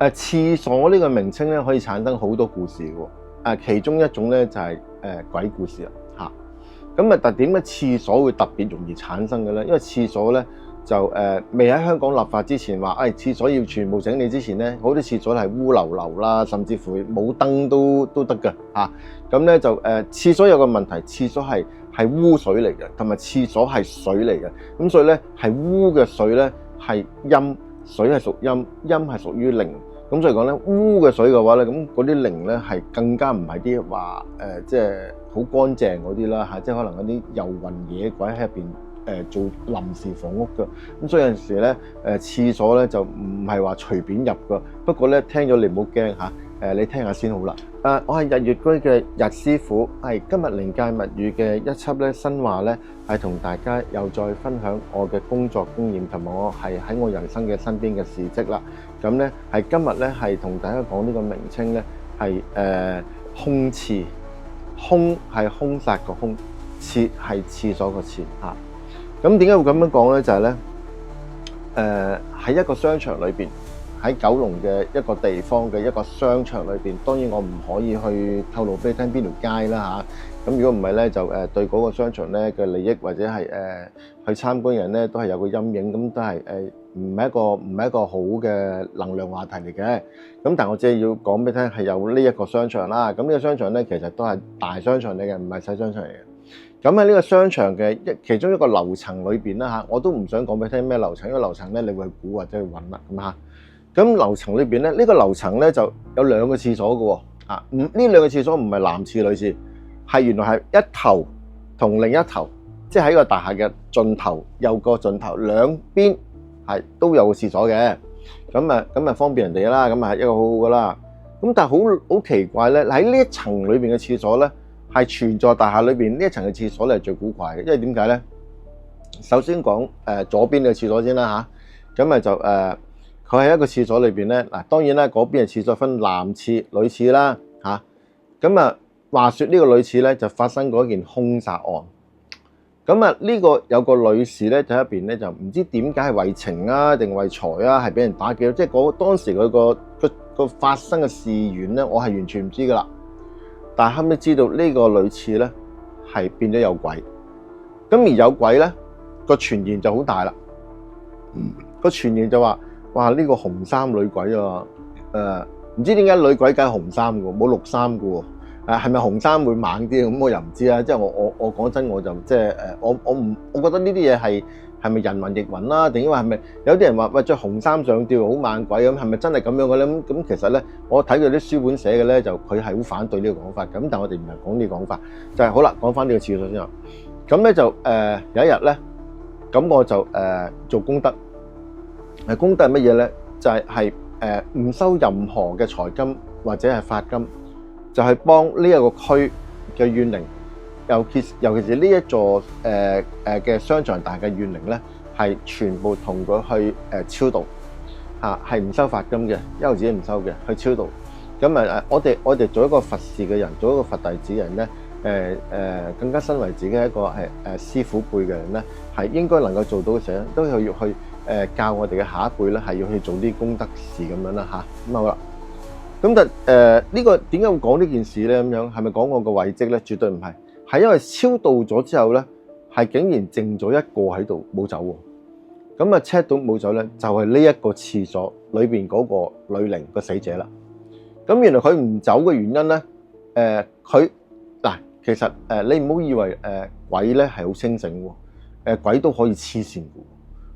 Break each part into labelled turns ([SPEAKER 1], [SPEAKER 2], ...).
[SPEAKER 1] 廁所呢個名稱咧可以產生好多故事嘅喎。其中一種咧就係鬼故事啦嚇。咁但點解廁所會特別容易產生嘅咧？因為廁所咧就未喺香港立法之前話，廁所要全部整理之前咧，好多廁所係烏流流啦，甚至乎冇燈都得嘅嚇。咁咧就廁所有個問題，廁所係污水嚟嘅，同埋廁所係水嚟嘅。咁所以咧係污嘅水咧係陰，水係屬陰，陰係屬於靈。咁所以講咧，污嘅水嘅話咧，咁嗰啲靈咧係更加唔係啲話即係好乾淨嗰啲啦嚇，即係可能嗰啲遊魂野鬼喺入邊做臨時房屋嘅。咁所以有陣時咧廁所咧就唔係話隨便入嘅。不過咧聽咗你唔好驚嚇，你聽下先好啦。我係日月居嘅日師傅，係今日靈界物語嘅一輯咧新話咧，係同大家又再分享我嘅工作經驗同埋我係喺我人生嘅身邊嘅事蹟啦。咁咧係今日咧係同大家講呢個名稱咧係凶廁，凶係兇殺個兇，廁係廁所個廁嚇。咁點解會咁樣講咧？就係咧喺一個商場裏邊。喺九龍嘅一個地方嘅一個商場裏邊，當然我唔可以去透露俾你聽邊條街啦嚇。咁如果唔係咧，就對嗰個商場咧嘅利益或者係去參觀人咧都係有個陰影，咁都係唔係一個好嘅能量話題嚟嘅。咁但係我只係要講俾你聽係有呢一個商場啦。咁呢個商場咧其實都係大商場嚟嘅，唔係細商場嚟嘅。咁喺呢個商場嘅其中一個樓層裏邊啦嚇，我都唔想講俾你聽咩樓層，因為樓層咧你會去估或者去揾啦咁嚇。咁樓層裏邊咧，呢個樓層咧就有兩個廁所嘅喎，呢兩個廁所唔係男廁女廁，係原來係一頭同另一頭，即係喺個大廈嘅盡頭右個盡頭兩邊係都有個廁所嘅，咁啊方便人哋啦，咁啊係一個好好嘅啦。咁但係好奇怪咧，喺呢一層裏邊嘅廁所咧，係全座大廈裏邊呢一層嘅廁所咧係最古怪嘅，因為點解咧？首先講左邊嘅廁所先啦嚇，咁咪就佢喺一個廁所裏邊咧，嗱當然啦，嗰邊嘅廁所分男廁、女廁啦嚇。咁話説呢個女廁咧就發生過一件兇殺案。咁呢個有個女士咧喺入邊咧就唔知點解係為情啊定為財啊，係俾人打劫。即係當時佢個發生嘅事源咧，我係完全唔知噶啦。但係後尾知道呢個女廁咧係變咗有鬼。咁而有鬼咧個傳言就好大啦。個傳言就話。哇！呢個紅衫女鬼啊，唔知點解女鬼梗係紅衫嘅喎，冇綠衫嘅喎。係咪紅衫會猛啲？咁我又唔知啊。即係我講真，我就即係我覺得呢啲嘢係咪人云亦云啦？定因為係咪有啲人話喂着紅衫上吊好猛鬼咁？係咪真係咁樣嘅咧？咁其實咧，我睇佢啲書本寫嘅咧，就佢係好反對呢個講法。咁但係我哋唔係講呢個講法，就係好啦。講翻呢個廁所先啦。咁咧就有一日咧，咁我就做功德。功德係乜嘢咧？就係唔收任何嘅財金或者係法金，就係幫呢一個區嘅怨靈，尤其是呢一座嘅商場大嘅怨靈咧，係全部同佢去超度嚇，係唔收法金嘅，一毫子都唔收嘅，去超度。咁我哋做一個佛事嘅人，做一個佛弟子嘅人咧，更加身為自己一個係師傅輩嘅人咧，係應該能夠做到嘅時候，都要去。教我哋嘅下一輩咧，係要去做啲功德事咁樣啦嚇。咁好啦，咁但呢個點解會講呢件事咧？咁樣係咪講我個遺跡咧？絕對唔係，係因為超度咗之後咧，係竟然剩咗一個喺度冇走喎。咁check到冇走咧，就係呢一個廁所裏邊嗰個女靈個死者啦。咁原來佢唔走嘅原因咧，佢嗱其實你唔好以為鬼咧係好清醒喎，鬼都可以黐線嘅。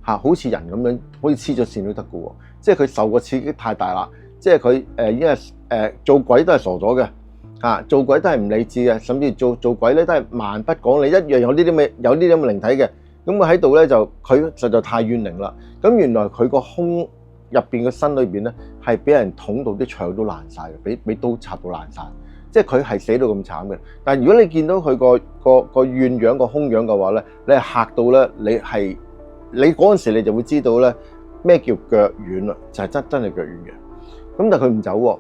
[SPEAKER 1] 好似人咁樣，好似黐咗線都得嘅喎。即係佢受個刺激太大啦，即係佢因為做鬼都係傻咗嘅，做鬼都係唔理智嘅，甚至做鬼咧都係蠻不講理，一樣有呢啲咁嘅靈體嘅。咁佢喺度咧就佢實在太怨靈啦。咁原來佢個胸入邊個身裏邊咧係俾人捅到啲腸都爛晒嘅，俾刀插到爛晒。即係佢係死到咁慘嘅。但係如果你見到佢個怨樣個胸樣嘅話咧，你係嚇到咧，你嗰陣時你就會知道咧咩叫腳軟啦，就係真係腳軟嘅。咁但係佢唔走喎。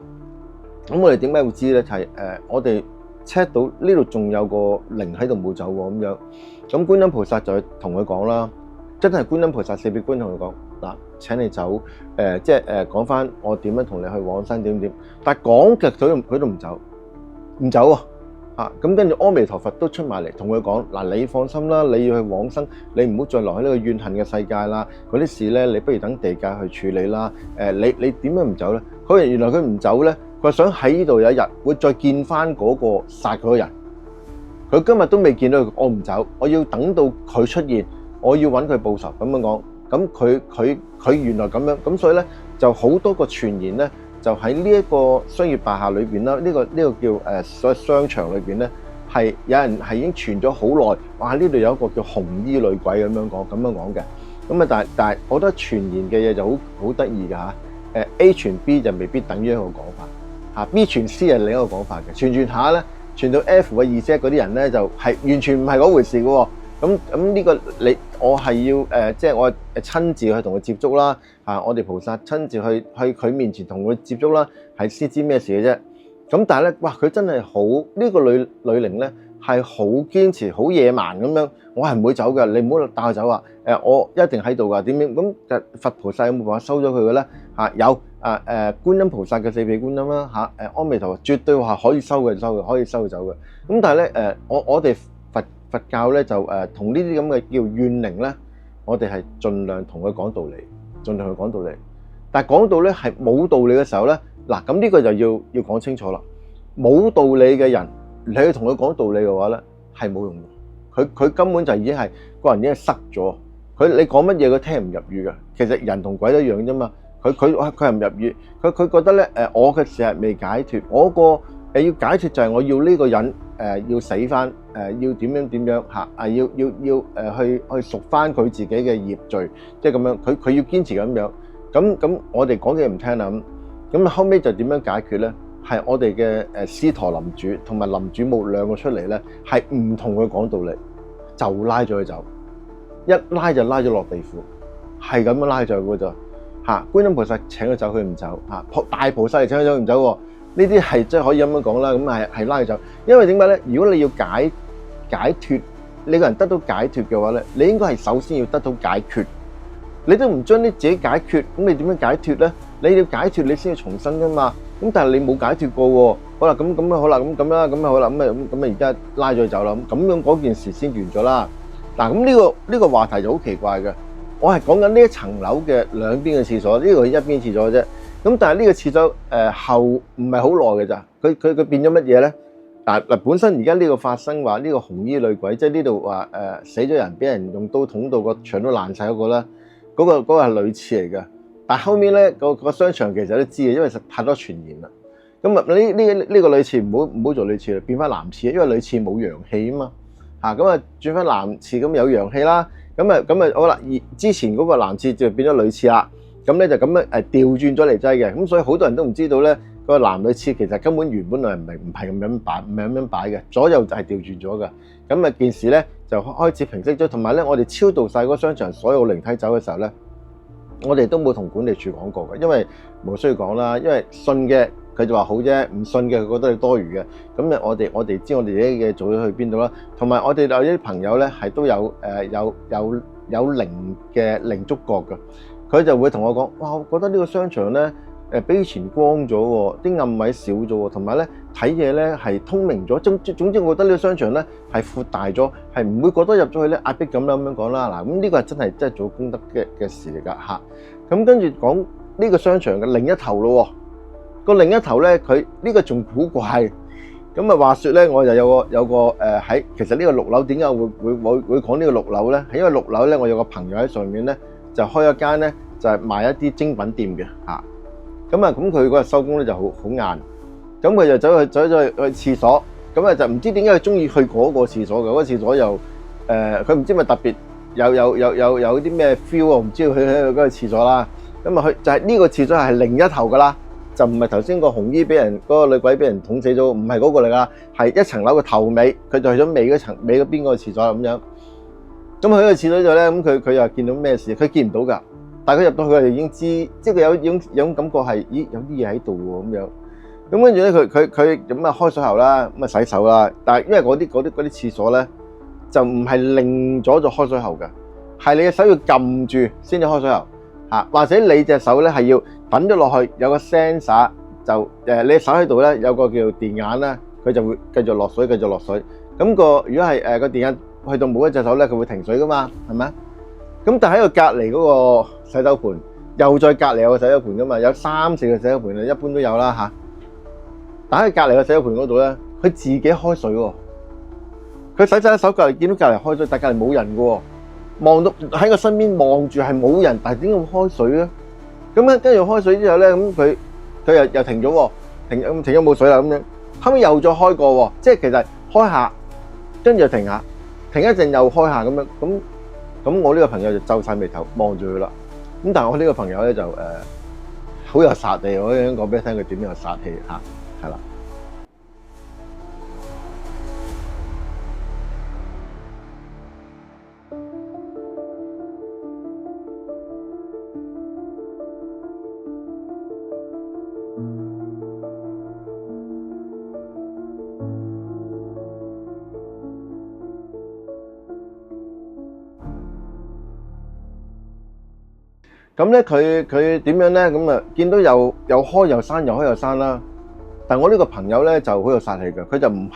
[SPEAKER 1] 咁我哋點解會知咧？就係我哋 check 到呢度仲有個靈喺度冇走喎咁樣。咁觀音菩薩就同佢講啦，真係觀音菩薩四臂觀同佢講，嗱，請你走，即係講翻我點樣同你去往生點點，但係講極佢都唔走，唔走喎。咁跟住阿彌陀佛都出埋嚟同佢講，嗱，你放心啦，你要去往生，你唔好再留喺呢個怨恨嘅世界啦，嗰啲事咧，你不如等地界去處理啦。你點樣唔走咧？原來佢唔走咧，佢想喺呢度有一日會再見翻嗰個殺佢嘅人。佢今日都未見到佢，我唔走，我要等到佢出現，我要揾佢報仇咁樣講。咁佢原來咁樣，咁所以咧就好多個傳言咧。就喺呢一個商業大廈裏邊啦，呢個叫所謂商場裏邊咧，係有人係已經傳咗好耐，哇！呢度有一個叫紅衣女鬼咁樣講嘅，咁啊但係我覺得傳言嘅嘢就好得意㗎嚇。A 傳 B 就未必等於一個講法嚇，B 傳 C 係另一個講法嘅，傳下咧，傳到 F 嘅意思嗰啲人咧就係完全唔係嗰回事嘅喎。咁呢個我係要即係我親自去同佢接觸啦，我哋菩薩親自去佢面前同佢接觸啦，係先知咩事嘅啫。咁但係咧，哇！佢真係好呢個女靈咧，係好堅持、好野蠻咁樣。我係唔會走嘅，你唔好帶我走啊！我一定喺度㗎。點樣咁？佛菩薩有冇辦法收咗佢嘅咧？有觀音菩薩嘅四臂觀音啦，阿彌陀佛絕對話可以收嘅，可以收佢走嘅。咁但係咧我哋佛教咧就同呢啲咁嘅叫怨靈咧，我哋係盡量同佢講道理，盡量去講道理。但係講到咧係冇道理嘅時候咧，嗱咁呢個就要講清楚啦。冇道理嘅人，你去同佢講道理嘅話咧，係冇用嘅。佢根本就已經係個人已經係塞咗。你講乜嘢佢聽唔入語嘅。其實人同鬼都一樣啫嘛。佢係唔入語。佢覺得咧我嘅事係未解脫，我個要解脫就係我要呢個人要死翻，要點樣要去贖翻佢自己嘅業罪，即係咁樣。佢要堅持咁樣。咁我哋講嘅唔聽啦。咁後尾就點樣解決咧？係我哋嘅司陀林主同埋林主母兩個出嚟咧，係唔同佢講道理，就拉咗佢走，一拉就拉咗落地府，係咁樣拉咗佢咋嚇。觀音菩薩請佢走，佢唔走嚇。大菩薩嚟請佢走，唔走喎。呢啲係即係可以咁樣講啦。咁係拉佢走，因為點解咧？如果你要解脫，你個人得到解脫嘅話咧，你應該係首先要得到解決。你都唔將啲自己解決，咁你點樣解脫咧？你要解脫，你先要重生噶嘛。咁但係你冇解脫過喎。好啦，咁好啦，咁啦，咁好啦，咁而家拉咗佢走啦。咁樣嗰件事先完咗啦。嗱，咁呢個話題就好奇怪嘅。我係講緊呢一層樓嘅兩邊嘅廁所，呢個係一邊廁所嘅啫。咁但係呢個廁所後唔係好耐嘅咋。佢變咗乜嘢咧？嗱，本身而家呢個發生話呢個紅衣女鬼，即係呢度話死咗人，俾人用刀捅到個牆都爛晒嗰個啦。嗰個係女廁嚟嘅，但後面咧個商場其實都知嘅，因為實太多傳言啦。咁呢個女廁唔好做女廁啦，變翻男廁，因為女廁冇陽氣啊嘛。咁啊轉翻男廁咁有陽氣啦。咁啊好啦，之前嗰個男廁就變咗女廁啦。咁咧就咁樣調轉咗嚟擠嘅。咁所以好多人都唔知道咧，個男女廁其實根本原本係唔係咁樣擺，唔係咁樣擺嘅，左右就係調轉咗嘅。咁件事咧就開始平息咗，同埋咧我哋超度晒嗰個商場所有靈體走嘅時候咧，我哋都冇同管理處講過嘅，因為冇需要講啦。因為信嘅佢就話好啫，唔信嘅佢覺得你多餘嘅。咁我哋知我哋自己嘅做咗去邊度啦。同埋我哋有啲朋友咧係都有靈嘅靈觸覺嘅，佢就會同我講：哇，我覺得呢個商場咧比以前光咗喎，啲暗位少咗喎，同埋咧睇嘢咧係通明咗。總之，我覺得呢個商場咧係闊大咗，係唔會覺得入咗去咧壓迫咁啦。咁樣講啦。嗱，咁呢個係真係做功德嘅事嚟㗎嚇。咁跟住講呢個商場嘅另一頭咯，個另一頭咧佢呢個仲古怪。咁啊話説咧，我就有個喺其實呢個6樓點解會講呢個6樓咧？係因為6樓咧，我有個朋友喺上面咧就開咗間咧就係賣一啲精品店嘅嚇。咁佢嗰日收工咧就好晏，咁佢就走咗去廁所，咁就唔知點解佢中意去嗰個廁所嘅，嗰個廁所又佢唔知咪特別有啲咩 feel 啊？唔知佢喺嗰個廁所啦，咁佢就係呢個廁所係另一頭噶啦，就唔係頭先個紅衣俾人嗰個女鬼俾人捅死咗，唔係嗰個嚟噶，係一層樓嘅頭尾，佢就去咗尾嗰邊嗰個廁所咁樣。咁佢喺個廁所度咧，咁佢又見到咩事？佢見唔到㗎。但係佢入到去就已經知，即係佢有種感覺係，咦，有啲嘢喺度喎咁樣。咁跟住咧，佢咁啊開水喉啦，咁啊洗手啦。但係因為嗰啲廁所咧，就唔係擰咗就開水喉嘅，係你嘅手要撳住先至開水喉。嚇，或者你隻手咧係要揼咗落去，有個 sensor 就你手喺度咧有個叫電眼咧，佢就會繼續落水，繼續落水。咁如果係個電眼去到冇一隻手咧，佢會停水噶嘛，係咪啊？咁但喺個隔離嗰個洗手盆，又再隔離有個洗手盆噶嘛，有3、4個洗手盆啊，一般都有啦嚇。但喺隔離個洗手盆嗰度咧，佢自己開水喎。佢洗手隔離見到隔離開水，但隔離冇人嘅喎，望到喺個身邊望住係冇人，但係點解會開水咧？咁咧跟住開水之後咧，咁佢又停咗喎，停咗冇水啦咁樣。後尾又再開過喎，即係其實開下，跟住又停下，停一陣又開下咁樣。咁我呢個朋友就皺晒眉頭望住佢啦。咁但係我呢個朋友咧就好有殺氣，我想講俾你聽佢點樣有殺氣嚇，係啦。咁咧佢點樣咧？咁啊見到又開又閂，又開又閂啦。但我呢個朋友咧就好有殺氣嘅，佢就唔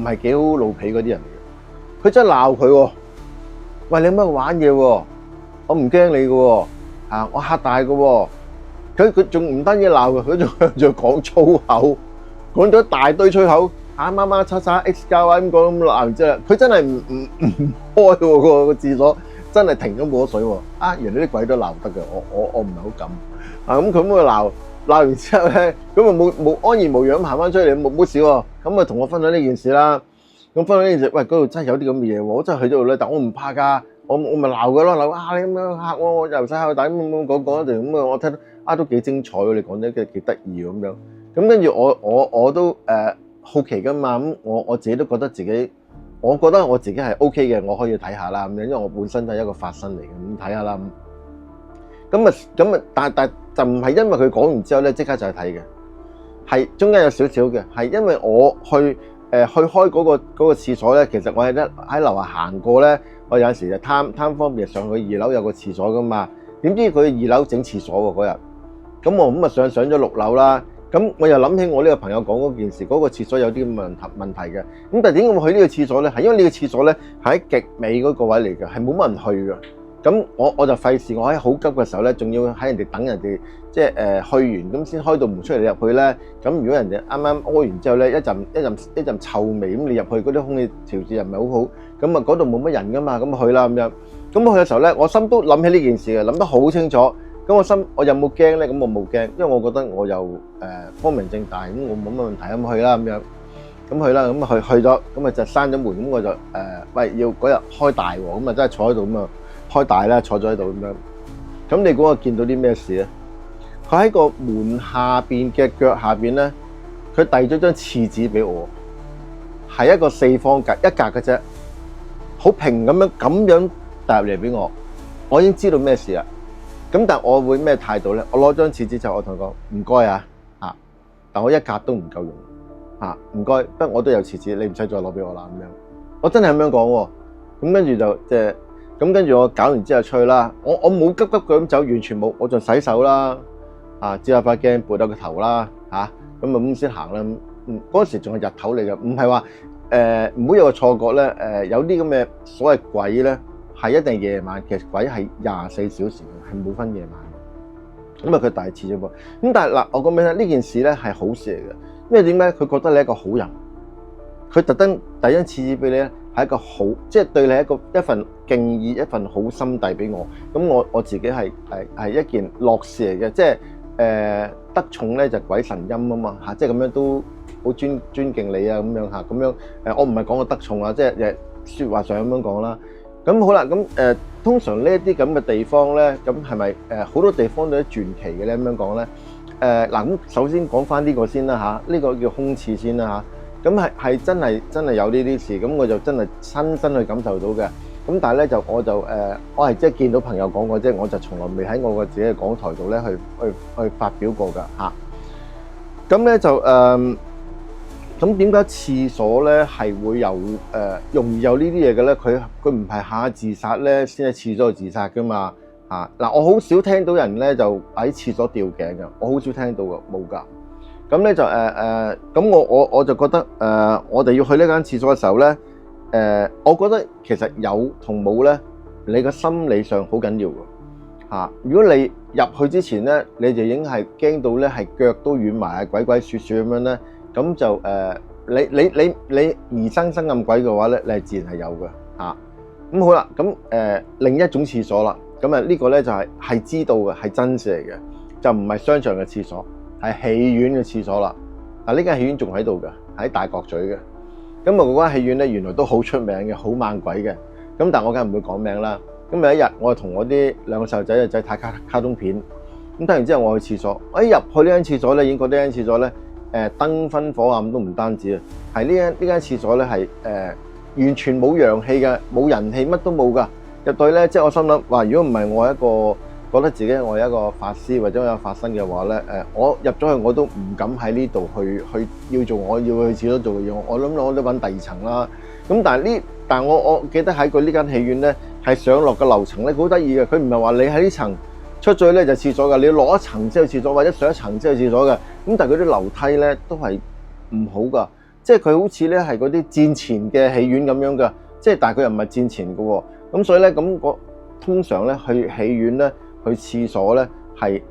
[SPEAKER 1] 係幾好老脾嗰啲人嚟嘅。佢真係鬧佢喎，喂，你乜玩嘢喎？我唔驚你嘅喎，我嚇大嘅喎。佢仲唔單止鬧佢，佢仲講粗口，講咗一大堆粗口，媽媽叉叉 X 交咁講咁鬧完之後，佢真係唔開喎個廁所。真係停咗冇咗水喎！原來啲鬼都鬧得嘅，我唔係好敢咁佢鬧完之後咧，咁啊冇安然無恙咁行翻出嚟，冇事喎。咁啊同我分享呢件事啦。咁分享呢件事，喂，嗰度真係有啲咁嘅嘢喎，我真係去咗度咧，但我唔怕㗎，我咪鬧佢咯，鬧你咁樣嚇我由細到大咁講一段咁啊，我聽到都幾精彩喎，你講得幾得意咁樣。咁跟住我都好奇㗎嘛，咁我自己都覺得自己。我覺得我自己係 OK 嘅，我可以睇下啦咁樣，因為我本身都係一個法生嚟嘅，咁睇下啦。咁啊，但就唔係因為佢講完之後咧，即刻就去睇嘅，係中間有少少嘅，係因為我去開嗰個廁所咧，其實我係喺樓下行過咧，我有陣時就貪方便上去2樓有個廁所噶嘛，點知佢2樓整廁所喎嗰日，咁我咁啊上咗6樓啦。咁我又諗起我呢個朋友講嗰件事，嗰個廁所有啲問題嘅。咁但係點解我去呢個廁所咧？係因為呢個廁所咧係喺極尾嗰個位嚟嘅，係冇乜人去嘅。咁我就費事，我喺好急嘅時候咧，仲要喺人哋等人哋即係去完咁先開到門出嚟入去咧。咁如果人哋啱啱屙完之後咧，一陣臭味，咁你入去嗰啲空氣調節又唔係好好，咁啊嗰度冇乜人噶嘛，咁去啦咁樣。咁去嘅時候咧，我心都諗起呢件事嘅，諗得好清楚。咁我有冇驚咧？咁我冇驚，因為我覺得我又光明正大，咁我冇乜問題咁去啦咁樣，咁去啦，咁去咗，咁啊就閂咗門，咁我就喂要嗰日開大喎，咁啊真係坐喺度咁啊開大啦，坐咗喺度咁樣。咁你估我見到啲咩事咧？佢喺個門下邊嘅腳下邊咧，佢遞咗張廁紙俾我，係一個4方格一格嘅啫，好平咁樣遞入嚟俾我，我已經知道咩事啦。咁但係我會咩態度咧？我攞張廁紙就我同佢講唔該啊，但我一格都唔夠用唔該，不過我都有廁紙，你唔使再攞俾我啦咁樣。我真係咁樣講喎。咁跟住就咁跟住我搞完之後出去啦。我冇急咁走，完全冇，我就洗手啦，照下塊鏡，撥下個頭啦，咁先行啦。嗰時仲係日頭嚟嘅，唔係話唔好有個錯覺咧。有啲咁嘅所謂鬼咧。係一定夜晚，其實鬼係24小時嘅，係冇分夜晚。咁佢大次啫噃。咁但係嗱，我講俾你聽，呢件事咧係好事嚟嘅，因為點解？佢覺得你係一個好人，佢特登遞張廁紙俾你咧，係一個好，即係對你一份敬意，一份好心遞俾我。咁我自己係一件樂事嚟嘅，即係得寵咧就鬼神陰啊嘛即係咁樣都好尊敬你啊咁樣咁樣我唔係講個得寵啊，即係説話上咁樣講啦。咁好啦，咁通常呢一啲咁嘅地方咧，咁係咪好多地方都有傳奇嘅咧？咁樣講咧，嗱咁首先講翻呢個先啦呢個叫空廁先啦咁係真係有呢啲事，咁我就真係親身去感受到嘅。咁但係咧我係即係見到朋友講過，即係我就從來未喺我個自己嘅講台度咧去發表過㗎咁咧就咁點解廁所咧係會有容易有呢啲嘢嘅咧？佢唔係下自殺咧先喺廁所度自殺噶嘛嗱，我好少聽到人咧就喺廁所吊頸嘅，我好少聽到嘅，冇㗎。咁咧就咁我就覺得我哋要去呢間廁所嘅時候咧，我覺得其實有同冇咧，你個心理上好緊要㗎。如果你入去之前咧，你就已經係驚到咧係腳都軟埋，鬼鬼祟祟咁樣咧，咁就你疑生咁鬼嘅話咧，你係自然係有嘅。咁好啦，咁另一種廁所啦，咁呢個咧就係知道嘅，係真事嚟嘅，就唔係商場嘅廁所，係戲院嘅廁所啦。呢間戲院仲喺度嘅，喺大角咀嘅。咁嗰間戲院咧原來都好出名嘅，好猛鬼嘅。咁但係我梗係唔會講名啦。咁有一日我同我啲兩個細路仔睇卡通片，咁睇完之後我去廁所，入去呢間廁所咧，已經覺得呢間廁所咧燈昏火暗都唔單止啊，係呢間廁所咧係完全冇陽氣嘅，冇人氣，乜都冇噶。入到去咧，即係我心諗話，如果唔係我一個覺得自己我係一個法師或者我有法身嘅話咧，我入咗去我都唔敢喺呢度去要做我要去廁所做嘅嘢，我諗我都揾第二層啦。咁但係我記得喺佢呢間戲院咧，係上落嘅樓層咧好得意嘅，佢唔係話你喺呢層出咗去咧就廁所㗎，你要落一層先去廁所，或者上一層先去廁所嘅。咁但係佢啲樓梯咧都係唔好㗎，即係佢好似咧係嗰啲戰前嘅戲院咁樣㗎，即係但係佢又唔係戰前嘅喎。咁所以咧通常咧去戲院咧去廁所咧係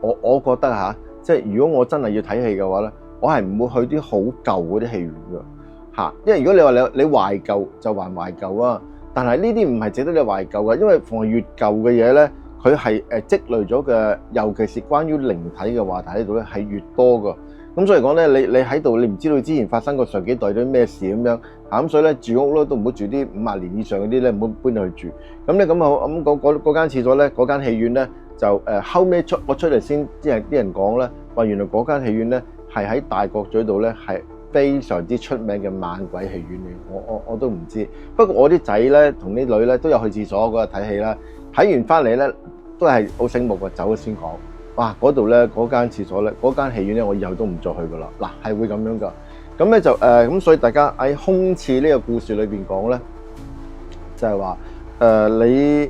[SPEAKER 1] 我覺得即係如果我真係要睇戲嘅話咧，我係唔會去啲好舊嗰啲戲院㗎。因為如果你話你懷舊就還懷舊啊，但係呢啲唔係值得你懷舊嘅，因為逢係越舊嘅嘢咧，佢係積累咗嘅，尤其是關於靈體嘅話題喺度咧係越多㗎。咁所以講咧，你喺度你唔知道之前發生過上幾代啲咩事咁樣，咁所以咧住屋咧都唔好住啲50年以上嗰啲咧，唔好搬入去住。咁咧咁好咁嗰間廁所咧，嗰間戲院咧就後尾我出嚟先，即係啲人講咧話原來嗰間戲院咧係喺大角咀度咧係非常之出名嘅猛鬼戲院嚟，我都唔知。不過我啲仔咧同啲女咧都有去廁所嗰日睇戲啦，睇完翻嚟咧都係好醒目嘅，走咗先講。哇！嗰度咧嗰間廁所咧嗰間戲院咧，我以後都唔再去噶啦。嗱，係會咁樣噶。咁咧就咁，所以大家喺空廁呢個故事裏邊講咧，就係話你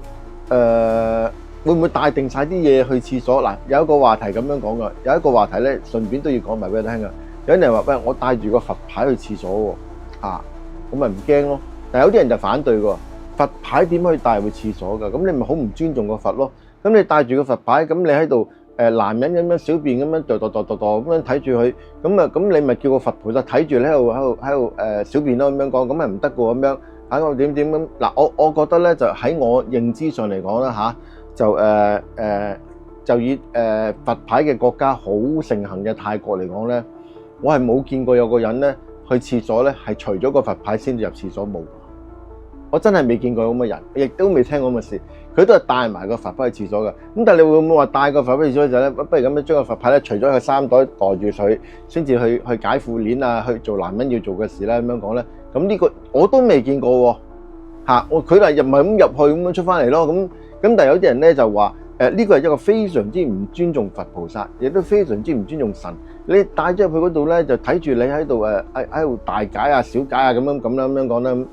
[SPEAKER 1] 會唔會帶定晒啲嘢去廁所？嗱，有一個話題咁樣講噶，有一個話題咧順便都要講埋俾你聽噶。有啲人話喂，我帶住個佛牌去廁所喎，咁咪唔驚咯。但係有啲人就反對喎，佛牌點可以帶去廁所㗎？咁你咪好唔尊重個佛咯。咁你帶住個佛牌，咁你喺度。男人咁樣小便咁樣踱咁樣睇住佢，咁你咪叫個佛菩薩睇住你喺度小便咯，咁樣講，咁咪唔得㗎咁樣，喺我點咁嗱，我覺得咧就喺我認知上嚟講啦就以佛牌嘅國家好盛行嘅泰國嚟講咧，我係冇見過有個人咧去廁所咧係除咗個佛牌先至入廁所，冇。我真係未見過咁嘅人，亦都未聽過咁嘅事。佢都係帶埋個佛牌去廁所嘅。咁但係你會唔會話帶個佛牌去廁所嘅時候咧，不如咁樣將個佛牌咧除咗佢衫袋袋住佢，先至去解褲鏈啊，去做男人要做嘅事咧？咁樣講咧，咁呢個我都未見過喎。佢哋又唔係咁入去咁樣出翻嚟咯。咁但係有啲人咧就話呢個係一個非常之唔尊重佛菩薩，亦都非常之唔尊重神。你帶咗入去嗰度咧，就睇住你喺度喺度大解啊、小解啊咁樣講啦。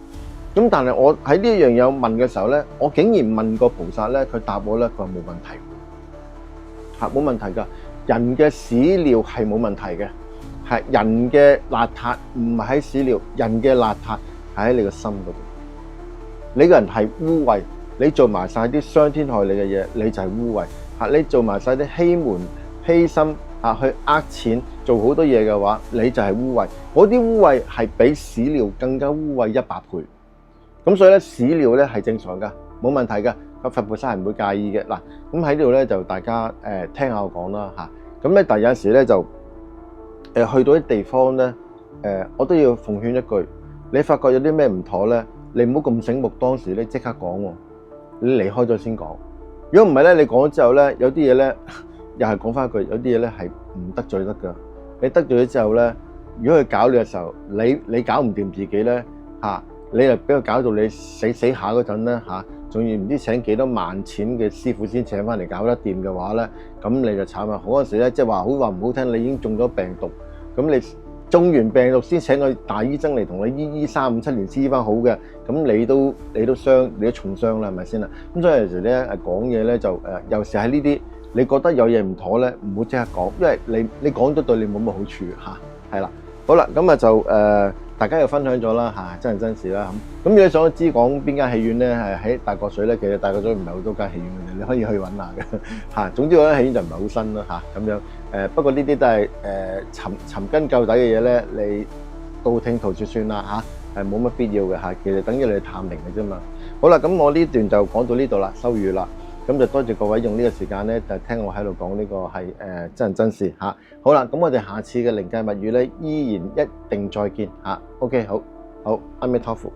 [SPEAKER 1] 咁但係我喺呢一樣嘢問嘅時候咧，我竟然問個菩薩咧，佢答我咧，佢話冇問題，冇問題㗎。人嘅屎尿係冇問題嘅，係人嘅邋遢唔係喺屎尿，人嘅邋遢係喺你個心嗰度。你個人係污穢，你做埋晒啲傷天害理嘅嘢，你就係污穢。你做埋晒啲欺瞞欺心去呃錢，做好多嘢嘅話，你就係污穢。嗰啲污穢係比屎尿更加污穢100倍。咁所以咧，屎尿咧係正常噶，冇問題噶，個佛菩薩係唔會介意嘅。嗱，咁喺呢度咧就大家聽下我講啦嚇。咁咧，但有陣時咧就去到啲地方咧，我都要奉勸一句，你發覺有啲咩唔妥咧，你唔好咁醒目，當時咧即刻講喎，你離開咗先講。如果唔係咧，你講咗之後咧，有啲嘢咧又係講翻一句，有啲嘢咧係唔得罪得噶。你得罪咗之後咧，如果佢搞你嘅時候，你搞唔掂自己咧你又俾佢搞到你死下嗰陣咧仲要唔知請幾多萬錢嘅師傅先請翻嚟搞得掂嘅話咧，咁你就慘啦。好嗰時咧，即係話好話唔好聽，你已經中咗病毒，咁你中完病毒先請個大醫生嚟同你醫3、5、7年先醫翻好嘅，咁你都傷，你都重傷啦，係咪先啦？咁所以有時咧講嘢咧就有時喺呢啲你覺得有嘢唔妥咧，唔好即刻講，因為你講咗對你冇乜好處嚇，係啦。好啦，咁啊就大家又分享咗啦嚇，真人真事啦咁。咁如果想知講邊間戲院咧係喺大角咀咧，其實大角咀唔係好多間戲院嘅，你可以去揾下嘅嚇。總之嗰間戲院就唔係好新啦嚇咁樣。不過呢啲都係尋根究底嘅嘢咧，你道聽途說算啦嚇，係冇乜必要嘅嚇。其實等於你探靈嘅啫嘛。好啦，咁我呢段就講到呢度啦，收語啦。咁就多謝各位用呢個時間咧，就聽我喺度講呢個係真人真事嚇。好啦，咁我哋下次嘅靈界物語咧，依然一定再見嚇。OK，好，阿彌陀佛。